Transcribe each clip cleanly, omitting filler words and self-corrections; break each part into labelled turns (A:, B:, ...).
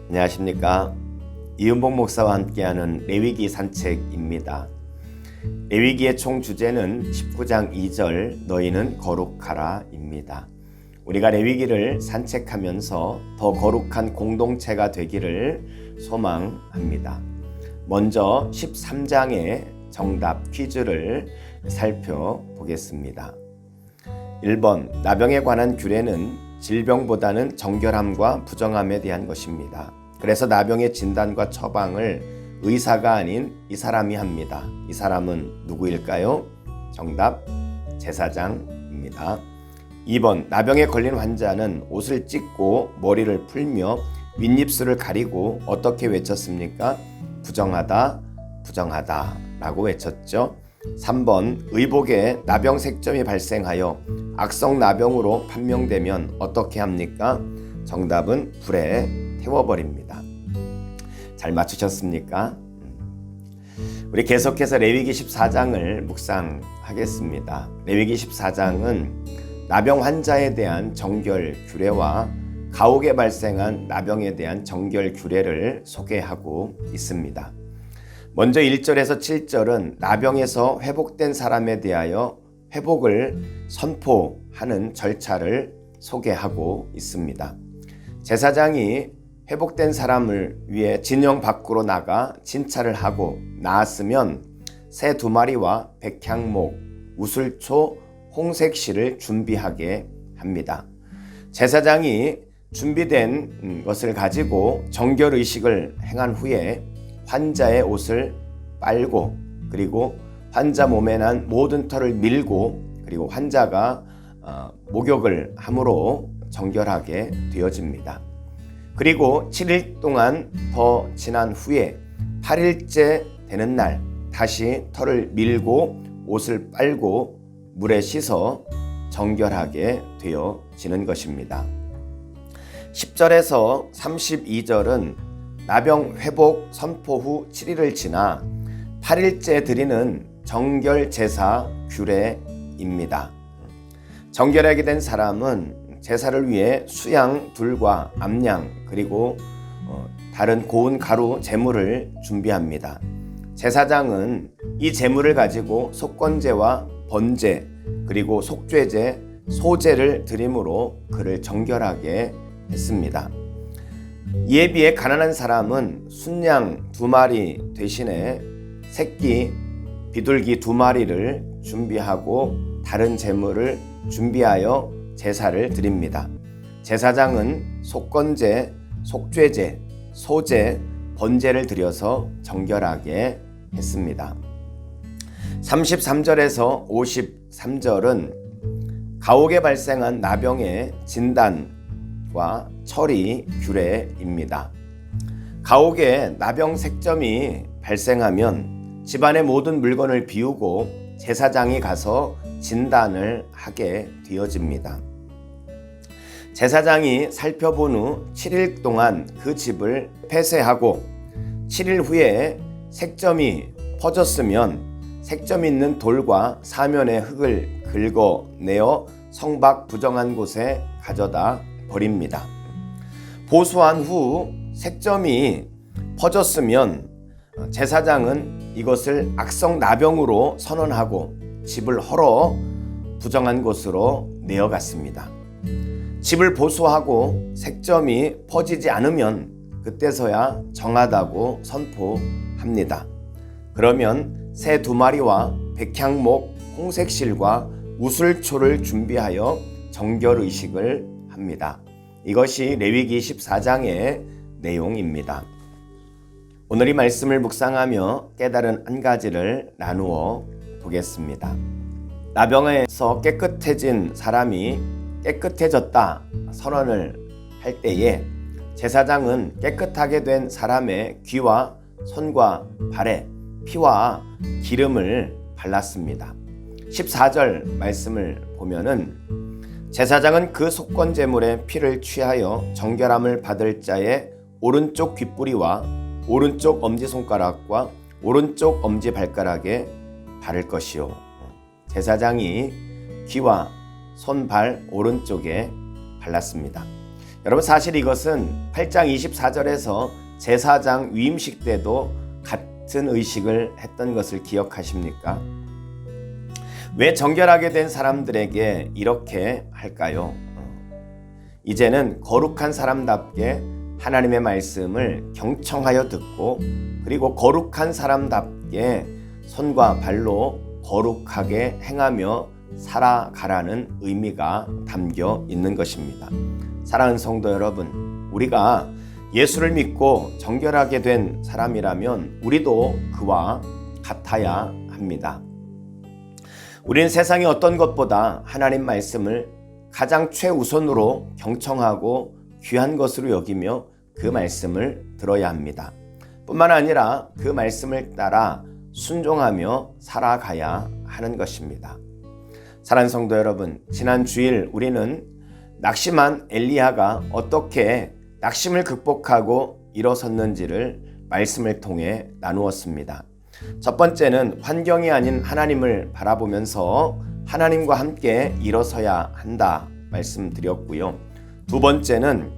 A: 안녕하십니까. 이은복 목사와 함께하는 레위기 산책입니다. 레위기의 총 주제는 19장 2절 너희는 거룩하라 입니다. 우리가 레위기를 산책하면서 더 거룩한 공동체가 되기를 소망합니다. 먼저 13장의 정답 퀴즈를 살펴보겠습니다. 1번 나병에 관한 규례는 질병보다는 정결함과 부정함에 대한 것입니다. 그래서 나병의 진단과 처방을 의사가 아닌 이 사람이 합니다. 이 사람은 누구일까요? 정답 제사장입니다. 2번 나병에 걸린 환자는 옷을 찢고 머리를 풀며 윗입술을 가리고 어떻게 외쳤습니까? 부정하다, 부정하다 라고 외쳤죠. 3번 의복에 나병 색점이 발생하여 악성 나병으로 판명되면 어떻게 합니까? 정답은 불에 태워버립니다. 잘 맞추셨습니까? 우리 계속해서 레위기 14장을 묵상하겠습니다. 레위기 14장은 나병 환자에 대한 정결 규례와 가옥에 발생한 나병에 대한 정결 규례를 소개하고 있습니다. 먼저 1절에서 7절은 나병에서 회복된 사람에 대하여 회복을 선포하는 절차를 소개하고 있습니다. 제사장이 회복된 사람을 위해 진영 밖으로 나가 진찰을 하고 나았으면 새 2마리와 백향목, 우슬초, 홍색실을 준비하게 합니다. 제사장이 준비된 것을 가지고 정결의식을 행한 후에 환자의 옷을 빨고 그리고 환자 몸에 난 모든 털을 밀고 그리고 환자가 목욕을 함으로 정결하게 되어집니다. 그리고 7일 동안 더 지난 후에 8일째 되는 날 다시 털을 밀고 옷을 빨고 물에 씻어 정결하게 되어지는 것입니다. 10절에서 32절은 나병 회복 선포 후 7일을 지나 8일째 드리는 정결 제사 규례입니다. 정결하게 된 사람은 제사를 위해 수양, 둘과 암양 그리고 다른 고운 가루 제물을 준비합니다. 제사장은 이 제물을 가지고 속건제와 번제 그리고 속죄제, 소제를 드림으로 그를 정결하게 했습니다. 이에 비해 가난한 사람은 순양 2마리 대신에 새끼 비둘기 2마리를 준비하고 다른 제물을 준비하여 제사를 드립니다. 제사장은 속건제, 속죄제, 소제, 번제를 드려서 정결하게 했습니다. 33절에서 53절은 가옥에 발생한 나병의 진단과 처리 규례입니다. 가옥에 나병 색점이 발생하면 집안의 모든 물건을 비우고 제사장이 가서 진단을 하게 되어집니다. 제사장이 살펴본 후 7일 동안 그 집을 폐쇄하고 7일 후에 색점이 퍼졌으면 색점 있는 돌과 사면의 흙을 긁어내어 성박 부정한 곳에 가져다 버립니다. 보수한 후 색점이 퍼졌으면 제사장은 이것을 악성 나병으로 선언하고 집을 헐어 부정한 곳으로 내어갔습니다. 집을 보수하고 색점이 퍼지지 않으면 그때서야 정하다고 선포합니다. 그러면 새 2마리와 백향목, 홍색실과 우슬초를 준비하여 정결의식을 합니다. 이것이 레위기 14장의 내용입니다. 오늘 이 말씀을 묵상하며 깨달은 한 가지를 나누어 보겠습니다. 나병에서 깨끗해진 사람이 깨끗해졌다 선언을 할 때에 제사장은 깨끗하게 된 사람의 귀와 손과 발에 피와 기름을 발랐습니다. 14절 말씀을 보면은 제사장은 그 속건제물의 피를 취하여 정결함을 받을 자의 오른쪽 귓뿌리와 오른쪽 엄지손가락과 오른쪽 엄지발가락에 바를 것이요. 제사장이 귀와 손, 발 오른쪽에 발랐습니다. 여러분, 사실 이것은 8장 24절에서 제사장 위임식 때도 같은 의식을 했던 것을 기억하십니까? 왜 정결하게 된 사람들에게 이렇게 할까요? 이제는 거룩한 사람답게 하나님의 말씀을 경청하여 듣고, 그리고 거룩한 사람답게 손과 발로 거룩하게 행하며 살아가라는 의미가 담겨 있는 것입니다. 사랑하는 성도 여러분, 우리가 예수를 믿고 정결하게 된 사람이라면 우리도 그와 같아야 합니다. 우리는 세상의 어떤 것보다 하나님 말씀을 가장 최우선으로 경청하고 귀한 것으로 여기며 그 말씀을 들어야 합니다. 뿐만 아니라 그 말씀을 따라 순종하며 살아가야 하는 것입니다. 사랑하는 성도 여러분, 지난 주일 우리는 낙심한 엘리야가 어떻게 낙심을 극복하고 일어섰는지를 말씀을 통해 나누었습니다. 첫 번째는 환경이 아닌 하나님을 바라보면서 하나님과 함께 일어서야 한다 말씀드렸고요. 두 번째는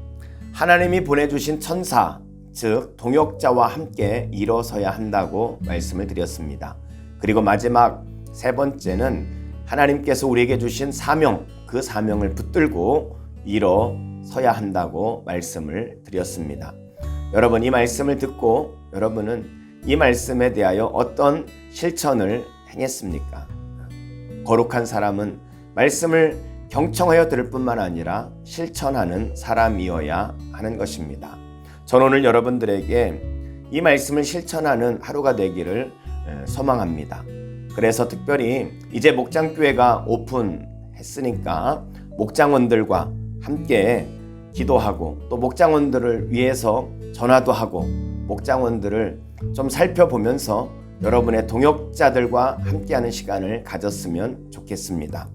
A: 하나님이 보내주신 천사, 즉 동역자와 함께 일어서야 한다고 말씀을 드렸습니다. 그리고 마지막 세 번째는 하나님께서 우리에게 주신 사명, 그 사명을 붙들고 일어서야 한다고 말씀을 드렸습니다. 여러분, 이 말씀을 듣고 여러분은 이 말씀에 대하여 어떤 실천을 행했습니까? 거룩한 사람은 말씀을 경청하여 들을 뿐만 아니라 실천하는 사람이어야 하는 것입니다. 저는 오늘 여러분들에게 이 말씀을 실천하는 하루가 되기를 소망합니다. 그래서 특별히 이제 목장교회가 오픈했으니까 목장원들과 함께 기도하고, 또 목장원들을 위해서 전화도 하고, 목장원들을 좀 살펴보면서 여러분의 동역자들과 함께하는 시간을 가졌으면 좋겠습니다.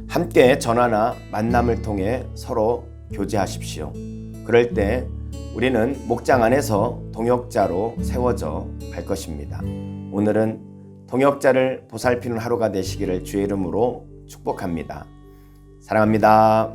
A: 함께 전화나 만남을 통해 서로 교제하십시오. 그럴 때 우리는 목장 안에서 동역자로 세워져 갈 것입니다. 오늘은 동역자를 보살피는 하루가 되시기를 주의 이름으로 축복합니다. 사랑합니다.